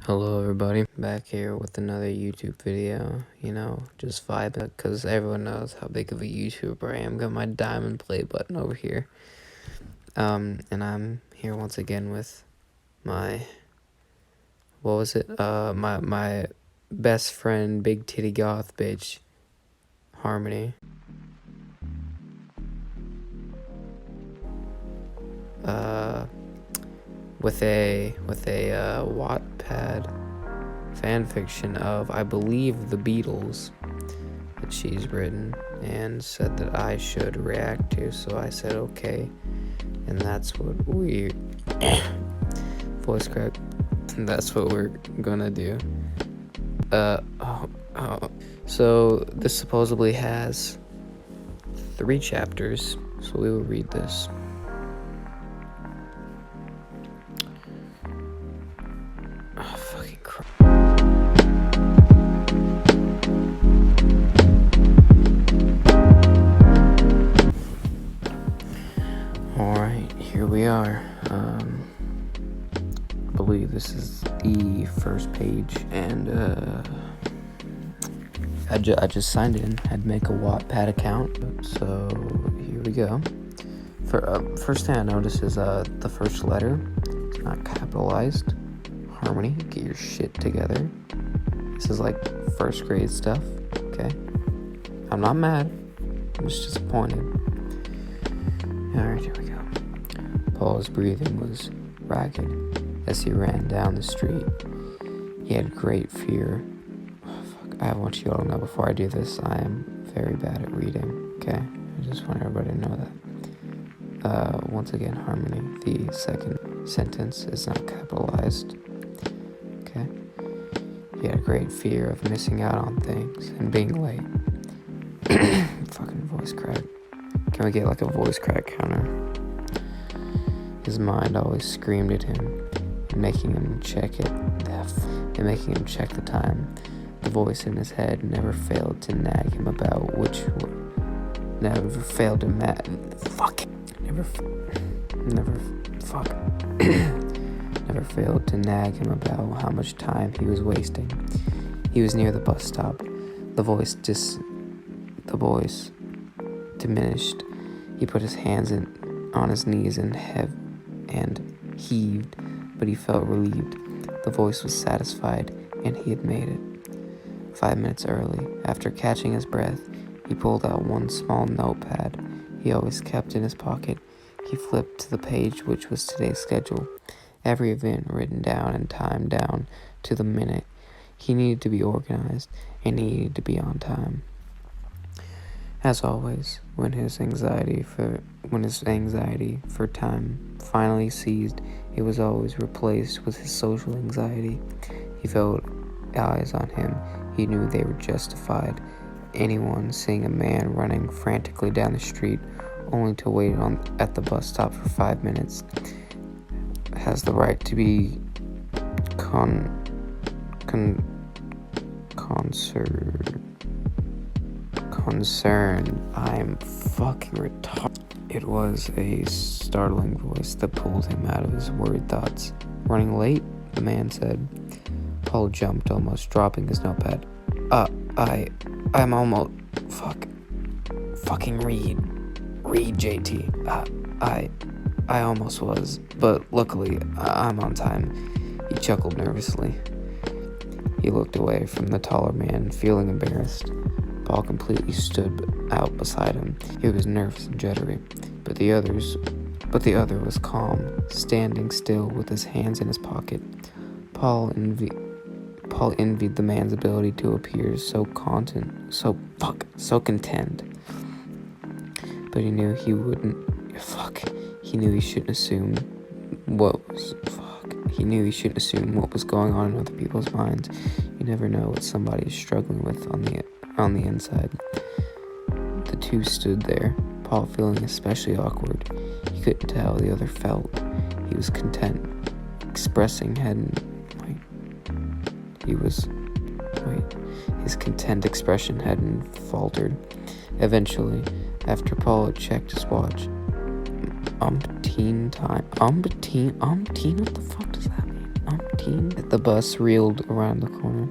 Hello everybody, back here with another YouTube video, just vibing, because everyone knows how big of a YouTuber I am. Got my diamond play button over here, and I'm here once again with my, my best friend, big titty goth bitch, Harmony. With a Wattpad fanfiction of, I believe, the Beatles that she's written and said that I should react to, so I said okay, and that's what we voice crack, that's what we're gonna do. So this supposedly has 3 chapters, so we will read this. Alright, here we are. I believe this is the first page, and I just signed in, had to make a Wattpad account, so here we go. First thing I noticed is the first letter is not capitalized. Harmony, get your shit together. This is like first grade stuff, okay? I'm not mad, I'm just disappointed. Alright, here we go. Paul's breathing was ragged as he ran down the street. He had great fear. I want you all to know before I do this, I am very bad at reading, okay? I just want everybody to know that. Once again, Harmony, the second sentence is not capitalized, okay? He had a great fear of missing out on things and being late. Fucking voice crack. Can we get like a voice crack counter? His mind always screamed at him, making him check the time. The voice in his head never failed to nag him about never failed to nag him about how much time he was wasting. He was near the bus stop. The voice diminished. He put his hands on his knees and heaved, but he felt relieved. The voice was satisfied, and he had made it. 5 minutes early, after catching his breath, he pulled out one small notepad he always kept in his pocket. He flipped to the page which was today's schedule. Every event written down and timed down to the minute. He needed to be organized, and he needed to be on time. As always, when his anxiety for time finally ceased, it was always replaced with his social anxiety. He felt eyes on him. He knew they were justified. Anyone seeing a man running frantically down the street only to wait at the bus stop for 5 minutes has the right to be concerned. I'm fucking retarded. It was a startling voice that pulled him out of his worried thoughts. Running late? The man said. Paul jumped, almost dropping his notepad. I'm almost... Fucking read, JT. I almost was, but luckily, I'm on time. He chuckled nervously. He looked away from the taller man, feeling embarrassed. Paul completely stood out beside him. He was nervous and jittery, but the other was calm, standing still with his hands in his pocket. Paul envied the man's ability to appear so content, so content. But he knew he wouldn't. He knew he shouldn't assume what was. He knew he shouldn't assume what was going on in other people's minds. You never know what somebody is struggling with on the inside. The two stood there, Paul feeling especially awkward. He couldn't tell how the other felt. He was content. His content expression hadn't faltered. Eventually, after Paul had checked his watch, umpteen, what the fuck does that mean? Umpteen? The bus reeled around the corner.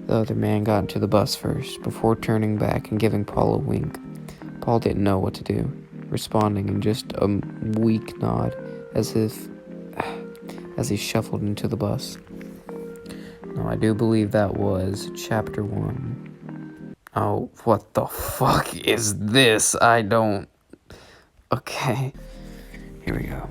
The other man got into the bus first, before turning back and giving Paul a wink. Paul didn't know what to do, responding in just a weak nod, as he shuffled into the bus. Now, I do believe that was chapter 1. Oh, what the fuck is this? Okay, here we go.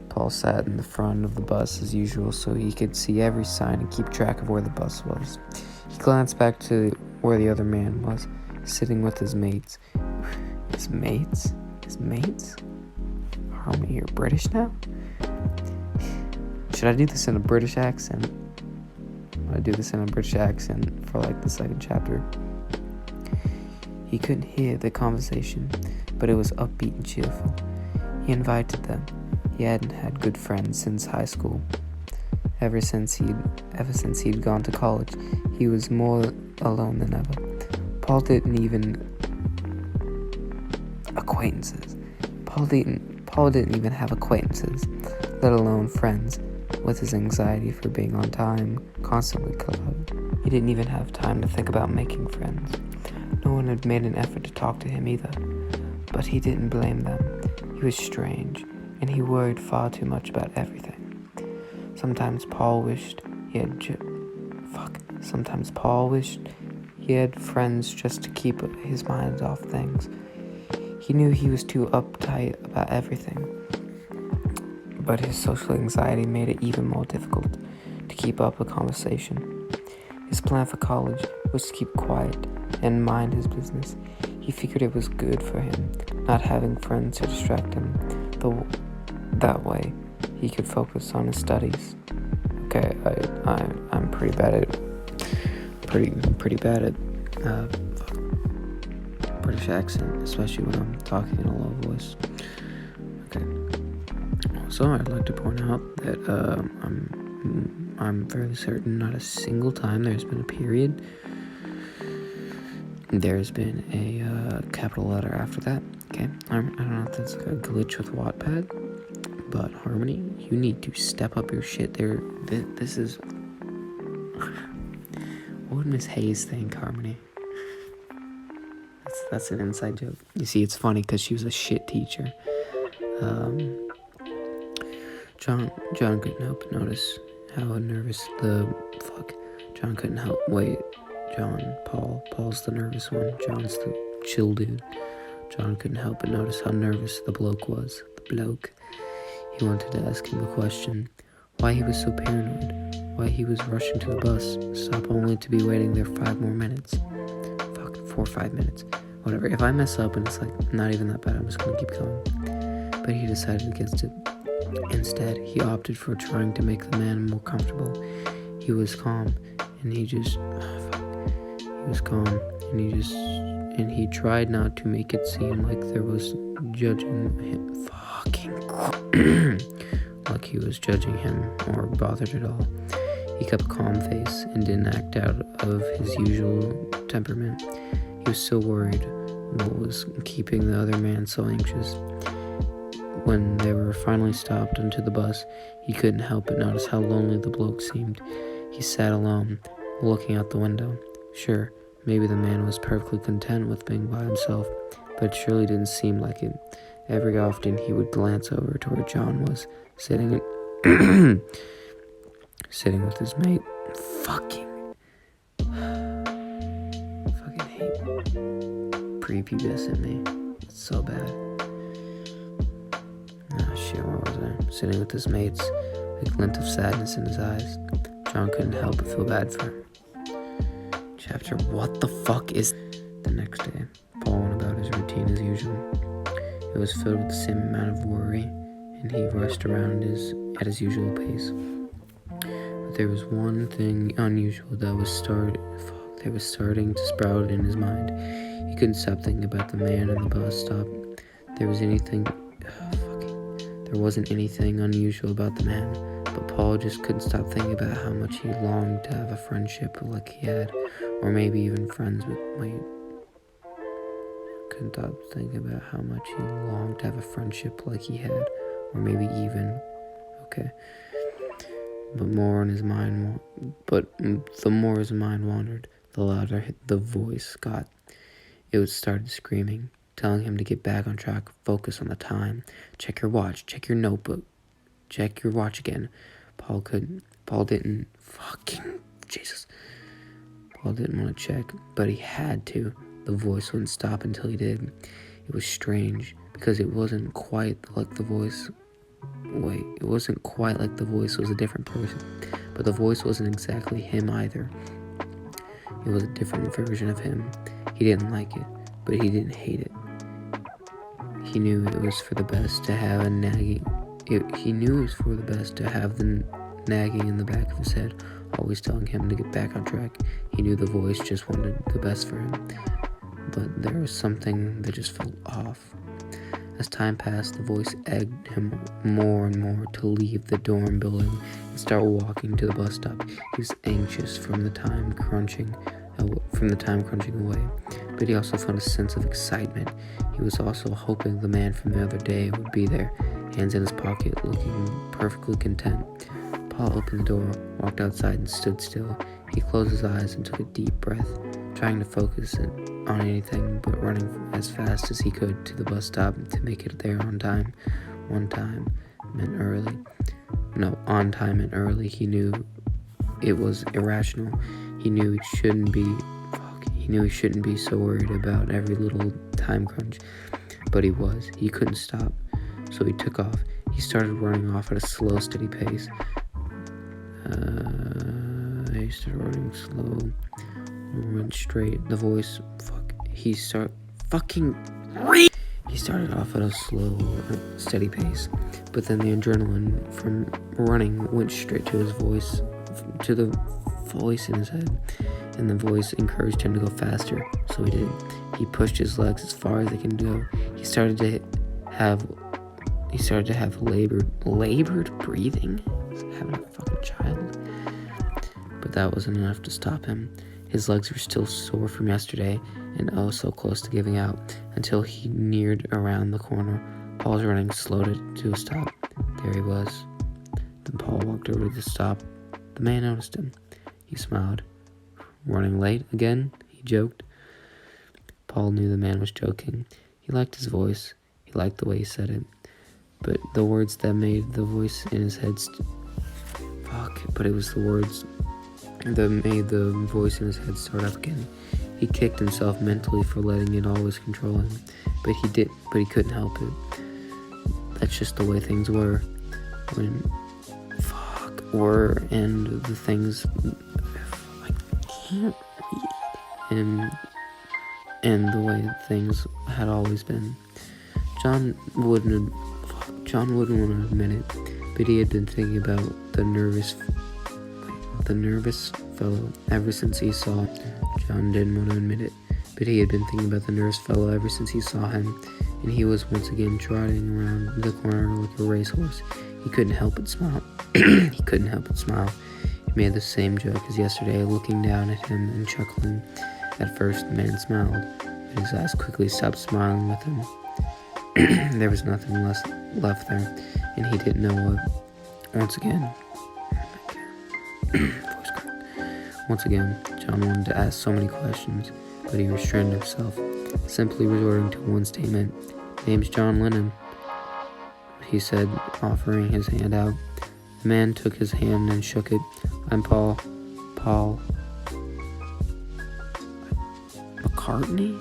Paul sat in the front of the bus as usual so he could see every sign and keep track of where the bus was. He glanced back to where the other man was, sitting with his mates. His mates? His mates? Harmony, you're British now? Should I do this in a British accent? I do this in a British accent for like the second chapter. He couldn't hear the conversation, but it was upbeat and cheerful. He invited them. He hadn't had good friends since high school. Ever since he'd gone to college, he was more alone than ever. Paul didn't even have acquaintances, let alone friends. With his anxiety for being on time constantly clouded, he didn't even have time to think about making friends. No one had made an effort to talk to him either, but he didn't blame them. He was strange, and he worried far too much about everything. Sometimes Paul wished he had friends just to keep his mind off things. He knew he was too uptight about everything, but his social anxiety made it even more difficult to keep up a conversation. His plan for college was to keep quiet and mind his business. He figured it was good for him, not having friends to distract him. That way, he could focus on his studies. Okay, I'm pretty bad at British accent, especially when I'm talking in a low voice. Okay. So I'd like to point out that I'm fairly certain not a single time there's been a period. There's been a capital letter after that. Okay, I don't know if that's like a glitch with Wattpad, but Harmony, you need to step up your shit there. This is... What would Miss Hayes think, Harmony? That's an inside joke. You see, it's funny because she was a shit teacher. John couldn't help but notice how nervous Paul's the nervous one. John's the chill dude. John couldn't help but notice how nervous the bloke was. He wanted to ask him a question. Why he was so paranoid. Why he was rushing to the bus stop only to be waiting there 5 more minutes. 4 or 5 minutes. Whatever. If I mess up and it's like not even that bad, I'm just gonna keep going. But he decided against it. Instead, he opted for trying to make the man more comfortable. He was calm, and he tried not to make it seem like there was judging him. Like he was judging him or bothered at all. He kept a calm face and didn't act out of his usual temperament. He was so worried what was keeping the other man so anxious. When they were finally stopped onto the bus, he couldn't help but notice how lonely the bloke seemed. He sat alone, looking out the window. Sure, maybe the man was perfectly content with being by himself, but it surely didn't seem like it. Every often he would glance over to where John was, sitting with his mate. Fucking hate prepubescent me. It's so bad. Where was I? Sitting with his mates, a glint of sadness in his eyes. John couldn't help but feel bad for him. Chapter, what the fuck is... The next day, Paul went about his routine as usual. It was filled with the same amount of worry, and he rushed around at his usual pace. But there was one thing unusual that was starting to sprout in his mind. He couldn't stop thinking about the man in the bus stop. There wasn't anything unusual about the man, but Paul just couldn't stop thinking about how much he longed to have a friendship like he had, or maybe even friends with... Couldn't stop thinking about how much he longed to have a friendship like he had, or maybe even... Okay. But the more his mind wandered, the louder the voice got. It started screaming, telling him to get back on track, focus on the time, check your watch, check your notebook, check your watch again. Paul didn't want to check, but he had to. The voice wouldn't stop until he did. It was strange, because it wasn't quite like the voice. It wasn't quite like the voice was a different person, but the voice wasn't exactly him either. It was a different version of him. He didn't like it, but he didn't hate it. He knew it was for the best to have a nagging. He knew it was for the best to have the nagging in the back of his head, always telling him to get back on track. He knew the voice just wanted the best for him, but there was something that just felt off. As time passed, the voice egged him more and more to leave the dorm building and start walking to the bus stop. He was anxious from the time crunching away, but he also found a sense of excitement. He was also hoping the man from the other day would be there, hands in his pocket, looking perfectly content. Paul opened the door, walked outside, and stood still. He closed his eyes and took a deep breath, trying to focus on anything but running as fast as he could to the bus stop to make it there on time. On time meant early. He knew it was irrational. He knew he shouldn't be so worried about every little time crunch, but he was. He couldn't stop, so he took off. He started running off at a slow, steady pace. He started running slow, went straight. The voice, He started off at a slow, steady pace, but then the adrenaline from running went straight to the voice in his head, and the voice encouraged him to go faster, so he did. He pushed his legs as far as they can go. He started to have labored breathing. He's having a fucking child. But that wasn't enough to stop him. His legs were still sore from yesterday, and oh so close to giving out, until he neared around the corner. Paul was running slow to a stop. There he was. Then Paul walked over to the stop. The man noticed him. He smiled. Running late again? He joked. Paul knew the man was joking. He liked his voice. He liked the way he said it. But the words that made the voice in his head it was the words that made the voice in his head start up again. He kicked himself mentally for letting it always control him, but he couldn't help it. That's just the way things were. And the things I can't read. And the way things had always been. John wouldn't want to admit it, but he had been thinking about the nervous fellow ever since he saw. John didn't want to admit it, but he had been thinking about the nervous fellow ever since he saw him, and he was once again trotting around the corner like a racehorse. He couldn't help but smile. He made the same joke as yesterday, looking down at him and chuckling. At first, the man smiled, but his eyes quickly stopped smiling with him. There was nothing left there, and he didn't know what. Once again, John wanted to ask so many questions, but he restrained himself, simply resorting to one statement. "Name's John Lennon," he said, offering his hand out. The man took his hand and shook it. "I'm Paul McCartney?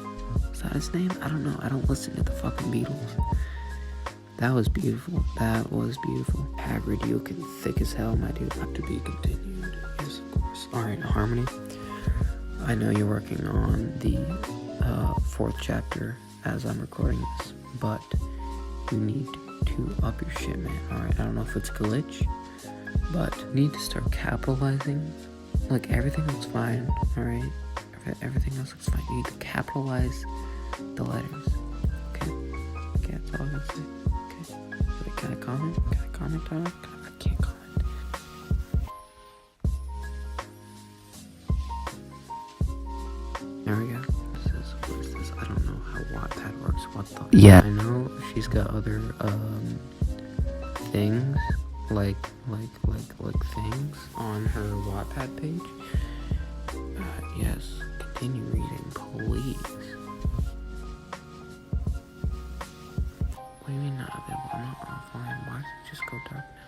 Is that his name? I don't know. I don't listen to the fucking Beatles." That was beautiful. Hagrid, you looking thick as hell, my dude. Not to be continued. Yes, of course. Alright, Harmony. I know you're working on the 4th chapter as I'm recording this, but you need to up your shit, man. Alright, I don't know if it's a glitch, but you need to start capitalizing. Like, everything looks fine, alright? Everything else looks fine. You need to capitalize the letters. Okay, that's all I'm gonna say. Okay. Wait, can I comment on it? I can't comment. There we go. What is this? I don't know how Wattpad works. What the? Yeah. I know she's got other things, things on her Wattpad page. Yes, continue reading, please. What do you mean not available? I'm not offline. Why does it just go dark now?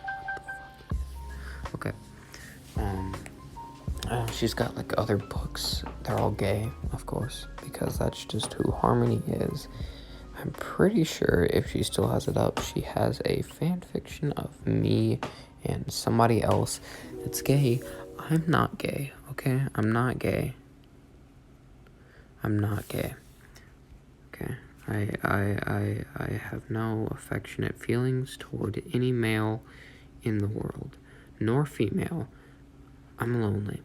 What the fuck is... Okay. She's got like other books. They're all gay, of course, because that's just who Harmony is. I'm pretty sure if she still has it up, she has a fan fiction of me and somebody else that's gay. I'm not gay, okay? I'm not gay. I'm not gay. Okay. I have no affectionate feelings toward any male in the world, nor female. I'm lonely.